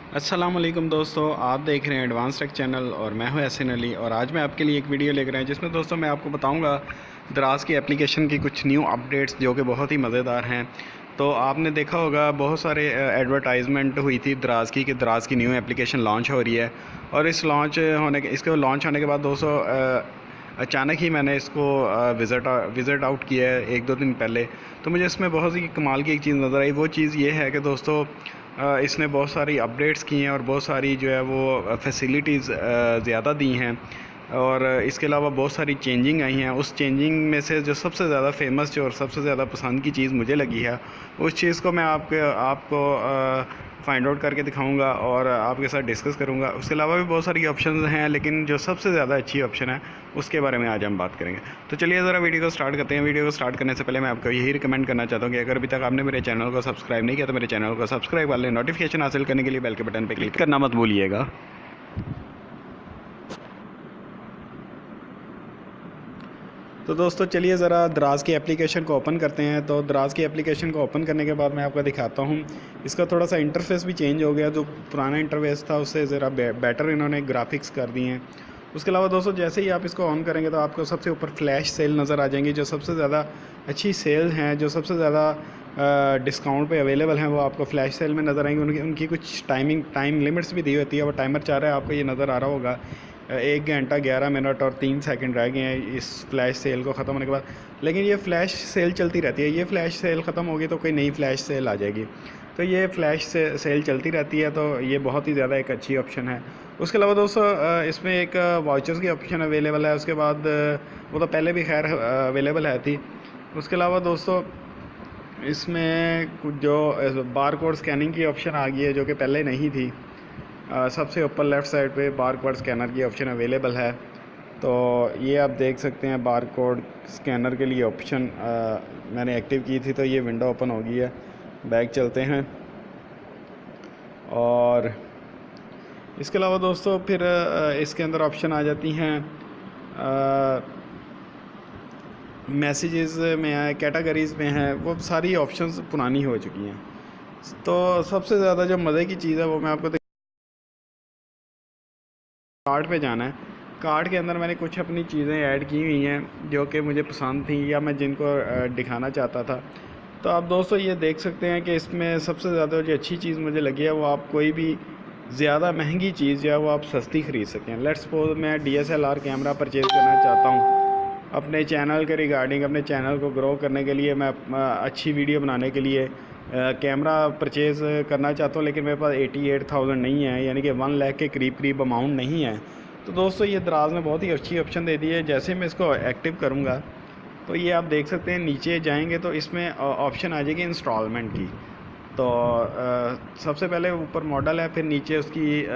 अस्सलामुअलैकुम दोस्तों, आप देख रहे हैं एडवांस टेक चैनल और मैं हूं एहसन अली। और आज मैं आपके लिए एक वीडियो लेकर आया जिसमें दोस्तों मैं आपको बताऊंगा दराज की एप्लीकेशन की कुछ न्यू अपडेट्स जो कि बहुत ही मज़ेदार हैं। तो आपने देखा होगा बहुत सारे एडवर्टाइजमेंट हुई थी दराज की कि दराज की न्यू एप्लीकेशन लॉन्च हो रही है। और इसके लॉन्च होने के बाद दोस्तों अचानक ही मैंने इसको विज़िट आउट किया है एक दो दिन पहले। तो मुझे इसमें बहुत ही कमाल की एक चीज़ नज़र आई। वो चीज़ ये है कि दोस्तों इसने बहुत सारी अपडेट्स की हैं और बहुत सारी जो है वो फैसिलिटीज़ ज़्यादा दी हैं। और इसके अलावा बहुत सारी चेंजिंग आई हैं। उस चेंजिंग में से जो सबसे ज़्यादा फेमस जो और सबसे ज़्यादा पसंद की चीज़ मुझे लगी है, उस चीज़ को मैं आपको फाइंड आउट करके दिखाऊंगा और आपके साथ डिस्कस करूंगा। उसके अलावा भी बहुत सारी ऑप्शंस हैं, लेकिन जो सबसे ज़्यादा अच्छी ऑप्शन है उसके बारे में आज हम बात करेंगे। तो चलिए ज़रा वीडियो को स्टार्ट करते हैं। वीडियो को स्टार्ट करने से पहले मैं आपको यही रिकमेंड करना चाहता हूँ कि अगर अभी तक आपने मेरे चैनल को सब्सक्राइब नहीं किया तो मेरे चैनल को सब्सक्राइब कर लें। नोटिफिकेशन हासिल करने के लिए बेल के बटन पर क्लिक करना मत भूलिएगा। तो दोस्तों चलिए ज़रा दराज की एप्लीकेशन को ओपन करते हैं। तो दराज की एप्लीकेशन को ओपन करने के बाद मैं आपको दिखाता हूँ। इसका थोड़ा सा इंटरफेस भी चेंज हो गया। जो पुराना इंटरफेस था उससे ज़रा बेटर इन्होंने ग्राफिक्स कर दिए हैं। उसके अलावा दोस्तों जैसे ही आप इसको ऑन करेंगे तो आपको सबसे ऊपर फ्लैश सेल नज़र आ जाएंगी। जो सबसे ज़्यादा अच्छी सेल हैं, जो सबसे ज़्यादा डिस्काउंट पे अवेलेबल हैं, वो आपको फ्लैश सेल में नज़र आएंगी। उनकी कुछ टाइम लिमिट्स भी दी होती है। वो टाइमर चाह रहा है, आपको ये नज़र आ रहा होगा। 1 घंटा 11 मिनट और 3 सेकंड रह गए हैं इस फ्लैश सेल को ख़त्म होने के बाद। लेकिन ये फ्लैश सेल चलती रहती है। ये फ्लैश सेल ख़त्म होगी तो कोई नई फ्लैश सेल आ जाएगी। तो ये फ्लैश सेल चलती रहती है, तो ये बहुत ही ज़्यादा एक अच्छी ऑप्शन है। उसके अलावा दोस्तों इसमें एक वाउचर्स की ऑप्शन अवेलेबल है। उसके बाद वो तो पहले भी खैर अवेलेबल है थी। उसके अलावा दोस्तों इसमें कुछ जो बार कोड स्कैनिंग की ऑप्शन आ गई है, जो कि पहले नहीं थी। सबसे ऊपर लेफ़्ट साइड पे बार कोड स्कैनर की ऑप्शन अवेलेबल है। तो ये आप देख सकते हैं बार कोड स्कैनर के लिए ऑप्शन मैंने एक्टिव की थी, तो ये विंडो ओपन हो गई है। बैक चलते हैं। और इसके अलावा दोस्तों फिर इसके अंदर ऑप्शन आ जाती हैं मैसेजेस में है, कैटेगरीज़ में है। वो सारी ऑप्शंस पुरानी हो चुकी हैं। तो सबसे ज़्यादा जो मज़े की चीज़ है वो मैं आपको कार्ट पे जाना है। कार्ट के अंदर मैंने कुछ अपनी चीज़ें ऐड की हुई हैं जो कि मुझे पसंद थी या मैं जिनको दिखाना चाहता था। तो आप दोस्तों ये देख सकते हैं कि इसमें सबसे ज़्यादा जो अच्छी चीज़ मुझे लगी है वो आप कोई भी ज़्यादा महंगी चीज़ जो है वो आप सस्ती ख़रीद सकें। लेट्स सपोज मैं DSLR कैमरा परचेज़ करना चाहता हूँ अपने चैनल के रिगार्डिंग। अपने चैनल को ग्रो करने के लिए, मैं अच्छी वीडियो बनाने के लिए कैमरा परचेज़ करना चाहता हूँ, लेकिन मेरे पास 88,000 नहीं है, यानी कि 1 लाख के करीब अमाउंट नहीं है। तो दोस्तों ये दराज ने बहुत ही अच्छी ऑप्शन दे दी है। जैसे मैं इसको एक्टिव करूँगा तो ये आप देख सकते हैं, नीचे जाएंगे तो इसमें ऑप्शन आ जाएगी इंस्टॉलमेंट की। तो सबसे पहले ऊपर मॉडल है, फिर नीचे उसकी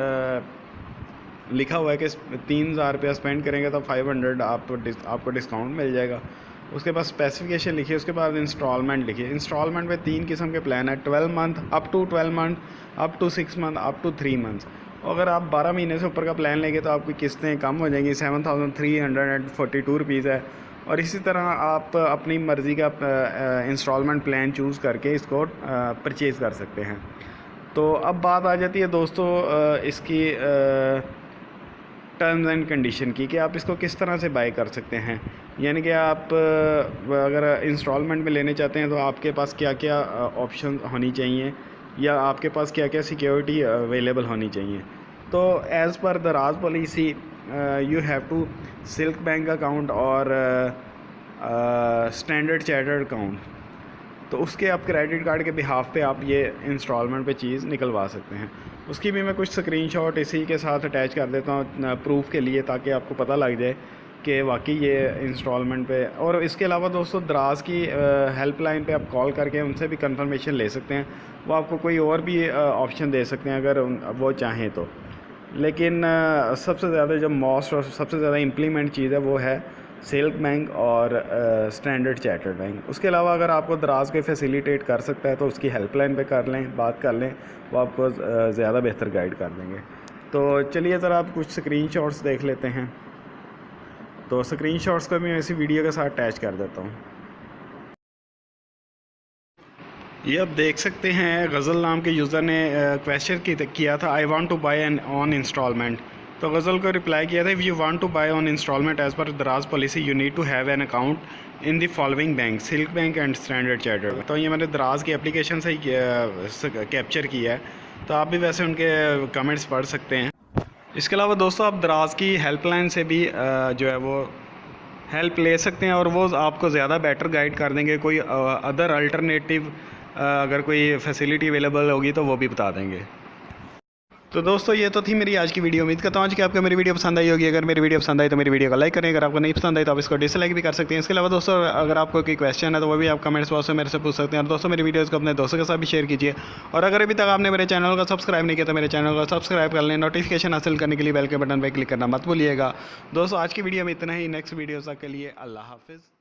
लिखा हुआ है कि 3,000 रुपया स्पेंड करेंगे तो 500 आपको डिस्काउंट मिल जाएगा। उसके बाद स्पेसिफिकेशन लिखिए, उसके बाद इंस्टॉलमेंट लिखिए। इंस्टॉलमेंट में 3 किस्म के प्लान है, 12 month, up to 12 month, up to 6 month, up to 3 months. अगर आप 12 महीने से ऊपर का प्लान लेंगे तो आपकी किस्तें कम हो जाएंगी। 7,342 रुपीज़ है। और इसी तरह आप अपनी मर्ज़ी का इंस्टॉलमेंट प्लान चूज़ करके इसको परचेज़ कर सकते हैं। तो अब बात आ जाती है दोस्तों इसकी टर्म्स एंड कंडीशन की, कि आप इसको किस तरह से बाय कर सकते हैं। यानी कि आप अगर इंस्टॉलमेंट में लेने चाहते हैं तो आपके पास क्या क्या ऑप्शन होनी चाहिए, या आपके पास क्या क्या सिक्योरिटी अवेलेबल होनी चाहिए। तो as per Daraz policy you have to Silk bank account और स्टैंडर्ड चार्टर्ड अकाउंट। तो उसके आप क्रेडिट कार्ड के बिहाफ पे आप ये इंस्टॉलमेंट पे चीज़ निकलवा सकते हैं। उसकी भी मैं कुछ स्क्रीनशॉट इसी के साथ अटैच कर देता हूँ प्रूफ के लिए, ताकि आपको पता लग जाए कि वाकई ये इंस्टॉलमेंट पे। और इसके अलावा दोस्तों दराज की हेल्पलाइन पे आप कॉल करके उनसे भी कंफर्मेशन ले सकते हैं। वो आपको कोई और भी ऑप्शन दे सकते हैं अगर वो चाहें तो। लेकिन सबसे ज़्यादा जो मोस्ट और सबसे ज़्यादा इम्प्लीमेंट चीज़ है वो है सिल्क बैंक और स्टैंडर्ड चार्टर्ड बैंक। उसके अलावा अगर आपको दराज के फैसिलिटेट कर सकता है तो उसकी हेल्पलाइन पे कर लें, बात कर लें, वो आपको ज़्यादा बेहतर गाइड कर देंगे। तो चलिए ज़रा आप कुछ स्क्रीनशॉट्स देख लेते हैं। तो स्क्रीनशॉट्स को मैं इसी वीडियो के साथ अटैच कर देता हूँ। ये आप देख सकते हैं गज़ल नाम के यूज़र ने क्वेश्चन किया था, I want to buy an on instalment. तो गज़ल को रिप्लाई किया था, if you want to buy on instalment as per Daraz policy you need to have an account in the following bank, Silk Bank and Standard Chartered. तो ये मैंने दराज की application से ही कैप्चर किया है, तो आप भी वैसे उनके कमेंट्स पढ़ सकते हैं। इसके अलावा दोस्तों आप दराज की हेल्पलाइन से भी जो है वो हेल्प ले सकते हैं और वो आपको ज़्यादा बेटर गाइड कर देंगे। कोई अदर अल्टरनेटिव अगर कोई फैसिलिटी अवेलेबल होगी तो वो भी बता देंगे। तो दोस्तों ये तो थी मेरी आज की वीडियो। उम्मीद करता हूँ आज कि आपको मेरी वीडियो पसंद आई होगी। अगर मेरी वीडियो पसंद आई तो मेरी वीडियो को लाइक करें, अगर आपको नहीं पसंद आई तो आप इसको डिसलाइक भी कर सकते हैं। इसके अलावा दोस्तों अगर आपको कोई क्वेश्चन है तो वो भी आप कमेंट्स बॉक्स में मेरे से पूछ सकते हैं। और दोस्तों मेरी वीडियोज़ को अपने दोस्तों के साथ भी शेयर कीजिए। और अगर अभी तक आपने मेरे चैनल को सब्सक्राइब नहीं किया तो मेरे चैनल को सब्सक्राइब कर लें। नोटिफिकेशन हासिल करने के लिए बेल के बटन पर क्लिक करना मत भूलिएगा। दोस्तों आज की वीडियो में इतना ही। नेक्स्ट वीडियो तक के लिए अल्लाह हाफिज़।